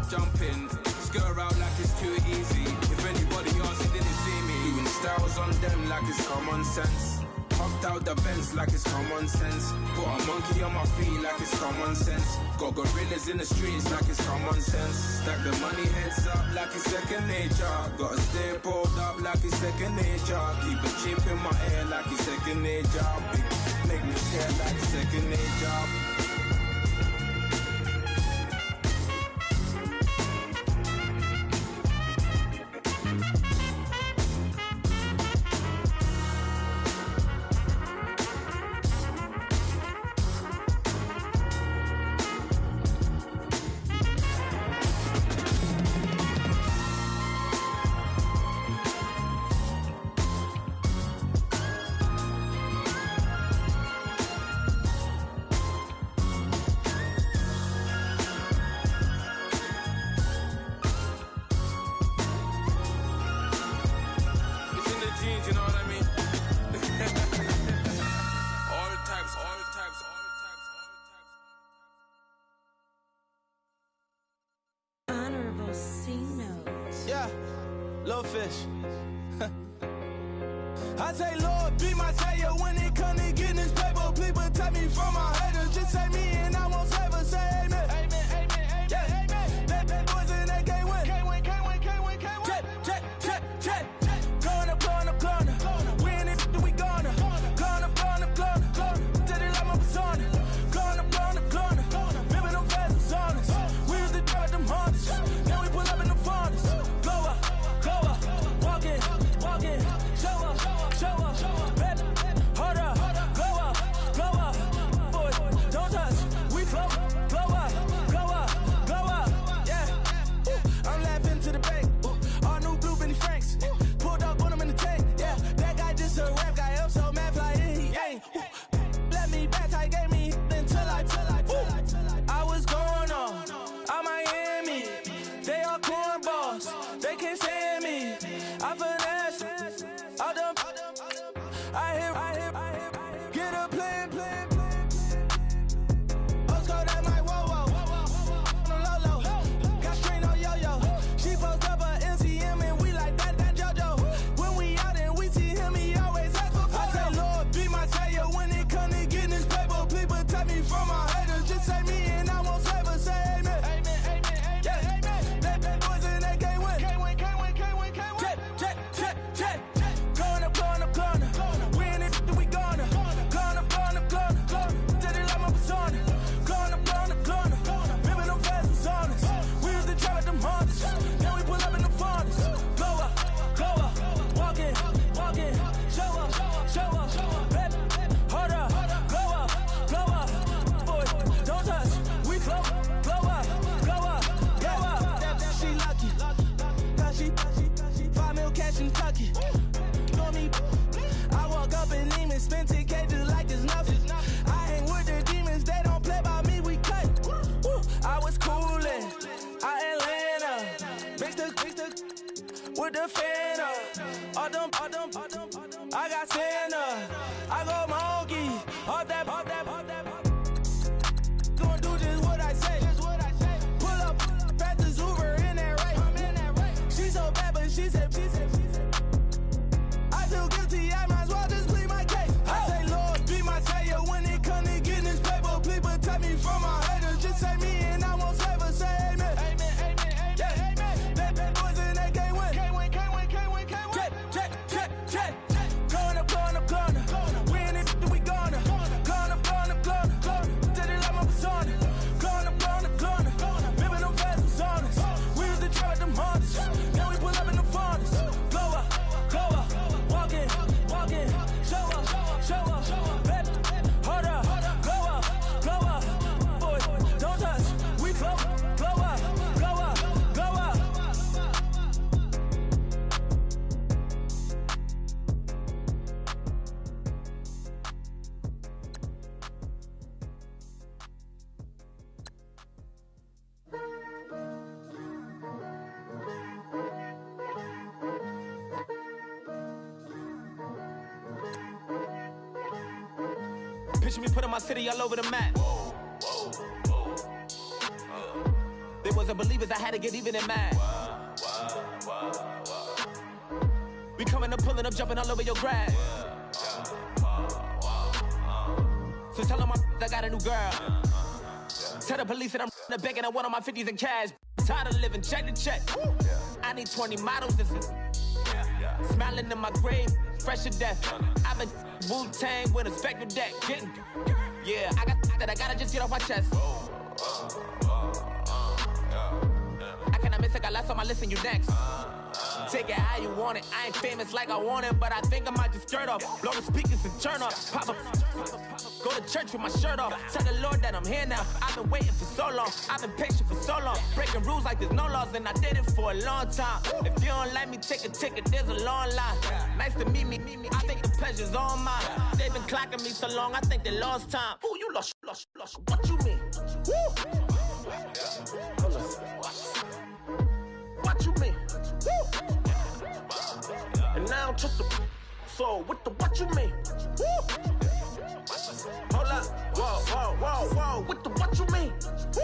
jump in. Skirt out like it's too easy. If anybody else didn't see me, doing styles on them like it's common sense. Hopped out the Benz like it's common sense. Put a monkey on my feet like it's common sense. Got gorillas in the streets like it's common sense. Stack the money heads up like it's second nature. Gotta stay pulled up like it's second nature. Keep a chip in my ear like it's second nature. Big make me scared like it's second nature. Fish. I say, Lord, be my savior when it come to getting this paper. Please protect me from my haters. Just say me and I won't save us. Say amen. Amen, amen, amen. Yeah, amen. That boys in that can't win. Can't win, can't win, can't win, can't win. Check. Going up. We in it, we gonna. Going up. Did it like my persona. Going up. Remember them fast and honest. We used to drive them Hondas. Now we pull up in the furnace. Glow up. Walking, show up, baby, hold up, glow up, boy, don't touch, we flow, glow up, yeah, I'm laughing to the bank, all new blue Benny Franks, pulled up on him in the tank, yeah, that guy just a rap guy, I'm so mad fly, he ain't, let me back, I gave me until I was going on, I'm Miami, they all cornballs, they can't stand me, I finesse, all them, I hear, get a plan. Oscar, that my whoa, on the low, got strain on yo-yo, she post up a MCM and we like that JoJo, when we out and we see him, he always ask for photo. I say, Lord, be my savior when it come to getting this paper, please protect me from my haters, just say me and I won't save us, say amen. Yeah, that boys in that can't win. Check. Going up. We in it, we gonna. Going up. Did it like my persona. Going up. Remember them fast and honest. We used to drive at them Hondas. Now we pull up in the furnace. Glow up. Walking. Show up. Baby, hold up. Glow up. Boy, don't touch. We flow. Glow up. She lucky. Cause she 5 mil cash in Kentucky. Know me, I walk up in Neiman, spend 10K just like it's nothing. I hang with the demons, they don't play by me, we cut. I was coolin', Atlanta, mixed with the Fanta. All them, I got Santa, I go monkey, all that. Gonna do just what I say. Pull up, pass the Uber in that right. She so bad, but she said. I feel guilty, I might as well just plead my case. I say, Lord, be my savior when it come to getting this paper. Please protect me from my haters. Just say me and I won't save us. Say amen. Yeah, that boys in that can't win. Picture me putting my city all over the map. They wasn't believers, I had to get even and mad. We coming up, pulling up, jumping all over your grass. So tell them I got a new girl. Tell the police that I'm begging at one of my 50s in cash. Tired of living check to check. I need 20 models. This is smiling in my grave, fresh to death. I've been Wu-Tang with a spectre deck. Yeah, I gotta just get off my chest. I cannot miss it, got last on my list and you next. Take it how you want it. I ain't famous like I want it, but I think I might just skirt off. Blow the speakers and turn up. Pop up. Go to church with my shirt off. Tell the Lord that I'm here now. I've been waiting for so long. I've been patient for so long. Breaking rules like there's no laws, and I did it for a long time. If you don't like me, take a ticket. There's a long line. Nice to meet me. I think the pleasure's all mine. They've been clocking me so long, I think they lost time. Ooh, you lost. What you mean? Woo! What you mean? Woo! And now I'm just a so what you mean? Woo! Hold up, whoa, what you mean? Woo!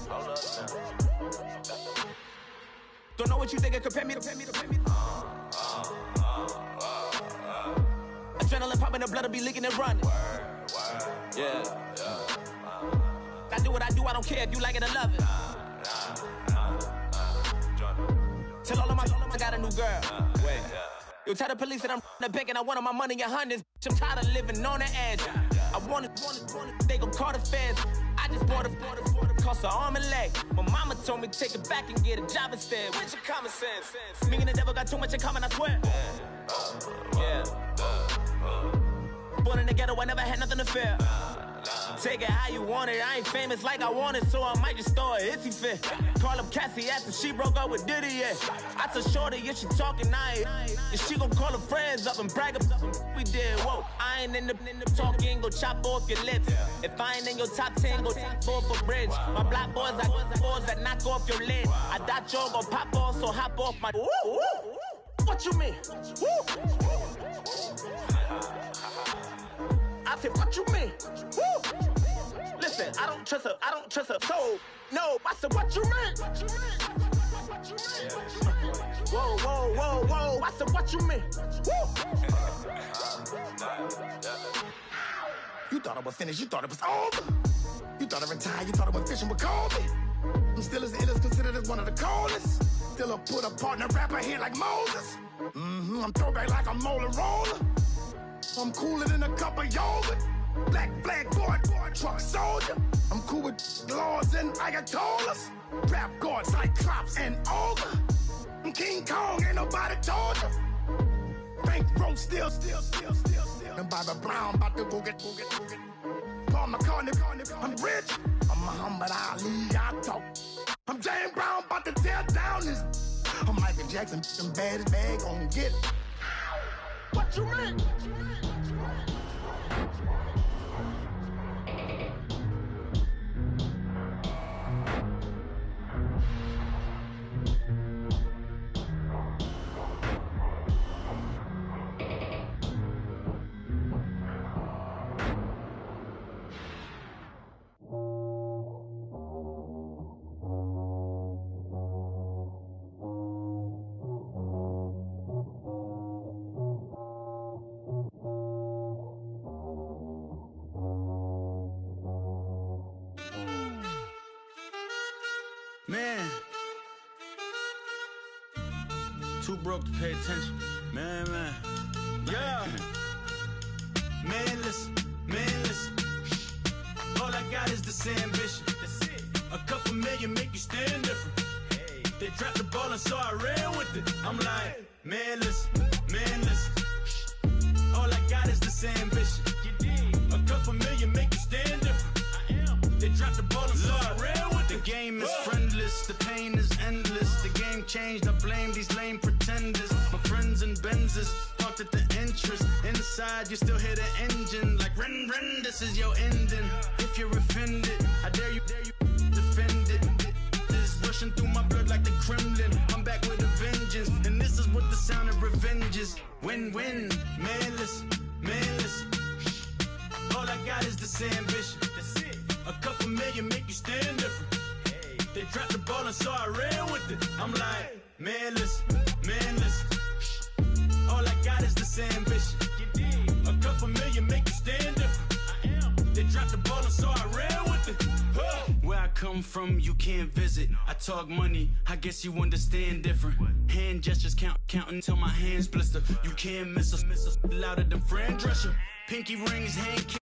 Hold up now. Don't know what you think, compare me to. Adrenaline popping, the blood will be leaking and running. Yeah. I do what I do, I don't care if you like it or love it. Tell all of my I got a new girl. Wait. You tell the police that I'm the bank and I want my money in hundreds. I'm tired of living on the edge. I want it, they gon' call the feds. I just bought a cost an arm and leg. My mama told me take it back and get a job instead. Where's your common sense? Me and the devil got too much in common, I swear. Yeah. Born in the ghetto, I never had nothing to fear. Take it how you want it. I ain't famous like I want it, so I might just throw it if he fit. Call up Cassie after she broke up with Diddy, yeah. I told Shorty if she talking, and she gon' call her friends up and brag up we did. Whoa, I ain't in the talking, go chop off your lips. If I ain't in your top 10, go top 4 for bridge. My black boys like boys that knock off your lid. I thought y'all gon' pop off, so hop off my. What you mean? I said, what you mean? Woo! Listen, I don't trust her soul. No, I said, what you mean? Whoa, I said, what you mean? Woo! You thought I was finished, you thought it was over. You thought I retired, you thought I went fishing with Kobe. I'm still as ill as considered as one of the coldest. Still a put a partner rapper here like Moses. I'm throwback like a molar roller. I'm cooler than a cup of yogurt. Black flag boy, truck soldier. I'm cool with laws and Ayatollahs. Rap god, Cyclops and ogre. I'm King Kong, ain't nobody told you. Bankroll still. And Bobby Brown about to go get. Paul McCartney, I'm rich. I'm Muhammad Ali, I talk. I'm James Brown, about to tear down this. I'm Michael Jackson, them baddest bag gon' get it. What you mean? Man, too broke to pay attention. Man. Yeah. Man, listen. All I got is this ambition. A couple million make you stand different. They dropped the ball and so I ran with it. I'm like, man, listen. All I got is this ambition. A couple million make you stand different. They dropped the ball and so I ran with it. The game is friendless, the pain is endless. The game changed, I blame these lame pretenders. My friends and Benzes thought that the interest inside, you still hear the engine like ren, this is your ending. If you're offended, I dare you defend it. This is rushing through my blood like the Kremlin. I'm back with a vengeance, and this is what the sound of revenge is. Win-win, man, listen. All I got is this ambition. That's it. A couple million make you stand different. Hey. They dropped the ball and so I ran with it. I'm like, man, listen. All I got is this ambition. A couple million make you stand different. They dropped the ball and so I ran with it. Where I come from, you can't visit. I talk money, I guess you understand different. Hand gestures counting till my hands blister. You can't miss us louder than Fran Drescher. Pinky rings, hand